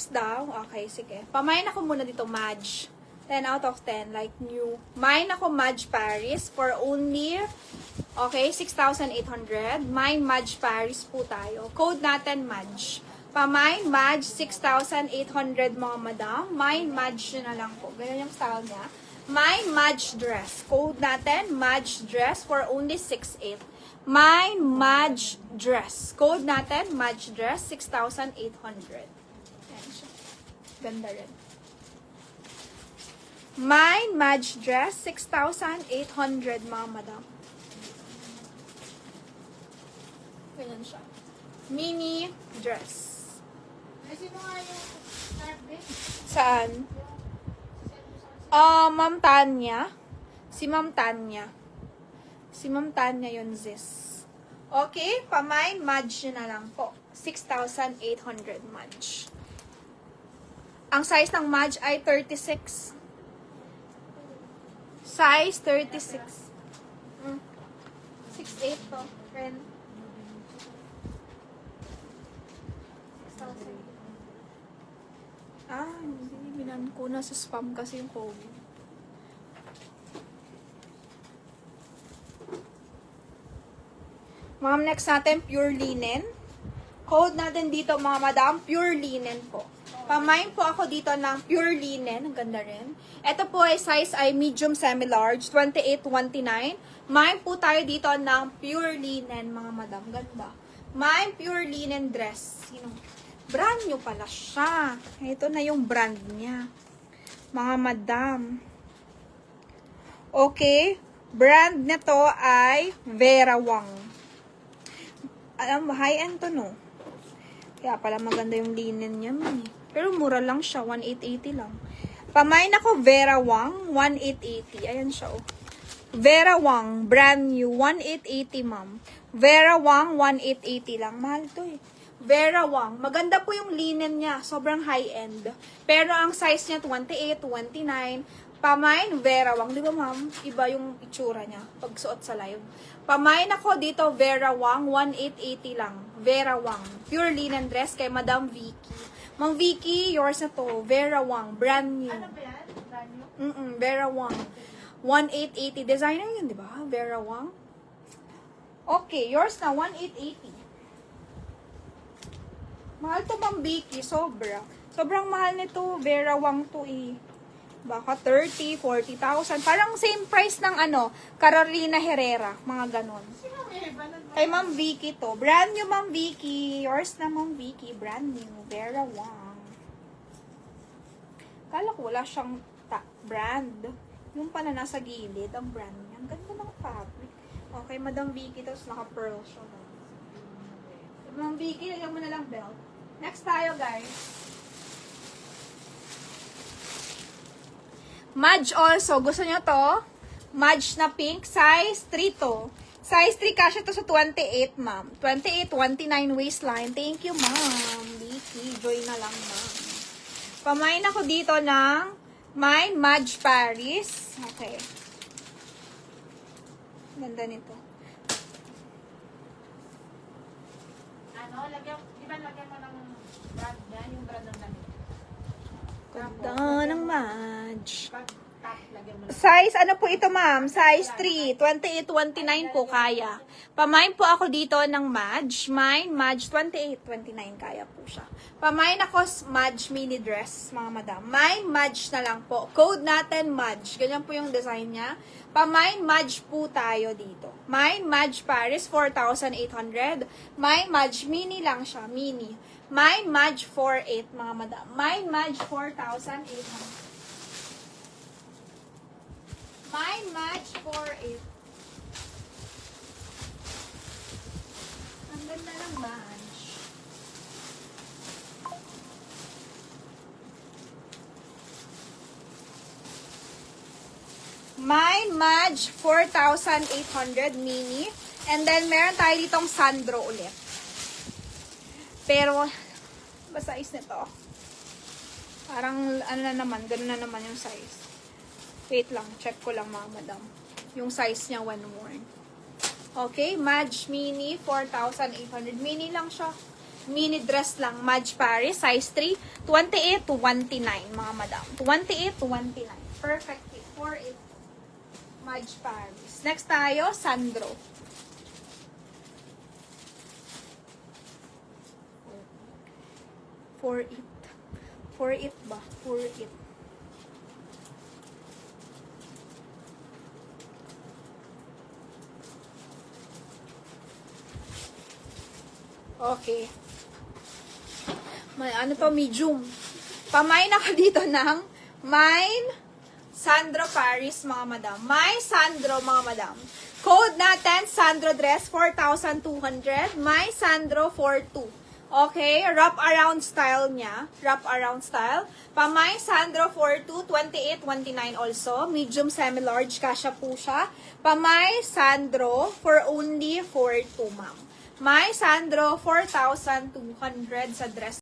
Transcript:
ups daw. Okay, sige. Pamain ako muna dito, Madge. 10 out of 10, like new. Mine ako, Madge Paris, for only, okay, 6,800. Mine, Madge Paris po tayo. Code natin, Madge. Pamine, Madge, 6,800 mga madam. Mine, Madge na lang po. Ganyan yung style niya. Mine, Madge dress. Code natin, Madge dress for only 6,800. Mine, Madge dress. Code natin, Madge dress, 6,800. Ayan siya. Ganda rin. Mine, Madge dress, 6,800 mga madam. Ganyan siya. Mini dress. Sino nga yung service? Saan? Ma'am Tanya. Si Ma'am Tanya. Si Ma'am Tanya yun, sis. Okay, pamine, Madge na lang po. 6,800 Madge. Ang size ng Madge ay 36. Size 36. 6'8 to. Friend. 6,000. Hindi. Binan ko na sa spam kasi yung COVID. Ma'am, next natin, pure linen. Code natin dito, mga madam, pure linen po. Pamain po ako dito ng pure linen. Ang ganda rin. Ito po ay size ay medium semi-large, 28-29. Main po tayo dito ng pure linen, mga madam. Ganda. Main pure linen dress. Brand new pala siya. Ito na yung brand niya. Mga madam. Okay. Brand nito ay Vera Wang. Alam mo, high-end to, no? Kaya pala maganda yung linen niya, man. Pero mura lang siya, 1,880 lang. Pamain ako, Vera Wang, 1,880. Ayan siya, oh. Vera Wang, brand new, 1,880, ma'am. Vera Wang, 1,880 lang. Mahal to, eh. Vera Wang. Maganda po yung linen niya. Sobrang high-end. Pero ang size niya, 28, 29. Pamain, Vera Wang. Di ba, ma'am? Iba yung itsura niya pag suot sa live. Pamain ako dito, Vera Wang. 1,880 lang. Vera Wang. Pure linen dress kay Madam Vicky. Mang Vicky, yours na to. Vera Wang. Brand new. Ano ba yan? Brand new? Vera Wang. 1,880. Designer yun, di ba? Vera Wang. Okay, yours na. 1,880. Mahal to, Ma'am Vicky. Sobra. Sobrang mahal nito. Vera Wang to, eh. Baka 30, 40,000. Parang same price ng Carolina Herrera. Mga ganon. Sino may iba na Kay Ma'am Vicky to. Brand new, Ma'am Vicky. Yours na, Ma'am Vicky. Brand new. Vera Wang. Kala ko wala siyang brand. Yung pala nasa gilid, ang brand niya. Ang ganda ng fabric. Okay, Madam Vicky. Tapos naka-pearl siya. Ma'am Vicky, lagyan mo na lang belt. Next tayo, guys. Madge also. Gusto nyo to? Madge na pink. Size 3 to. Size 3 kasya to sa 28, ma'am. 28, 29 waistline. Thank you, ma'am. Vicky. Joy na lang, ma'am. Pamain ako dito ng mine, Madge Paris. Okay. Ganda nito. Di ba lagyan mo ng brand yan? Yung brand ng damit. Ganda ng Madge. Pag top, lagyan mo ng Size, ano po ito, ma'am? Size 3. 28, 29 po kaya. Pamain po ako dito ng Madge. Mine, Madge 28, 29 kaya po siya. Pamain ako Madge mini dress, mga madam. Mine, Madge na lang po. Code natin, Madge. Ganyan po yung design niya. Pamain, Madge po tayo dito. Mine, Madge Paris, 4,800. Mine, Madge mini lang siya. Mini. Mine, Madge 4,800, mga madam. Mine, Madge 4,800. Mine, Madge 4,800. Ang ganda ng Madge. Mine, Madge 4,800 mini. And then, meron tayo ditong Sandro ulit. Pero, ba size nito? Parang, ganun na naman yung size. Wait lang, check ko lang, mga madam. Yung size niya when worn. Okay, Madge Mini, 4,800. Mini lang siya. Mini dress lang. Madge Paris, size 3. 28 to 29, mga madam. 28 to 29. Perfect fit. 4'8". Madge Paris. Next tayo, Sandro. 4'8". 4'8 ba? 4'8". Okay. May ano to, medium. Pamain ako dito ng Mine Sandro Paris, mga madam. My Sandro, mga madam. Code natin, Sandro dress, 4,200. My Sandro 42. Okay, wrap around style niya. Wrap around style. Pamay Sandro 42, 28, 29 also. Medium semi-large, kasha po siya. Pamay Sandro for only 42, ma'am. My Sandro, 4,200 sa dress.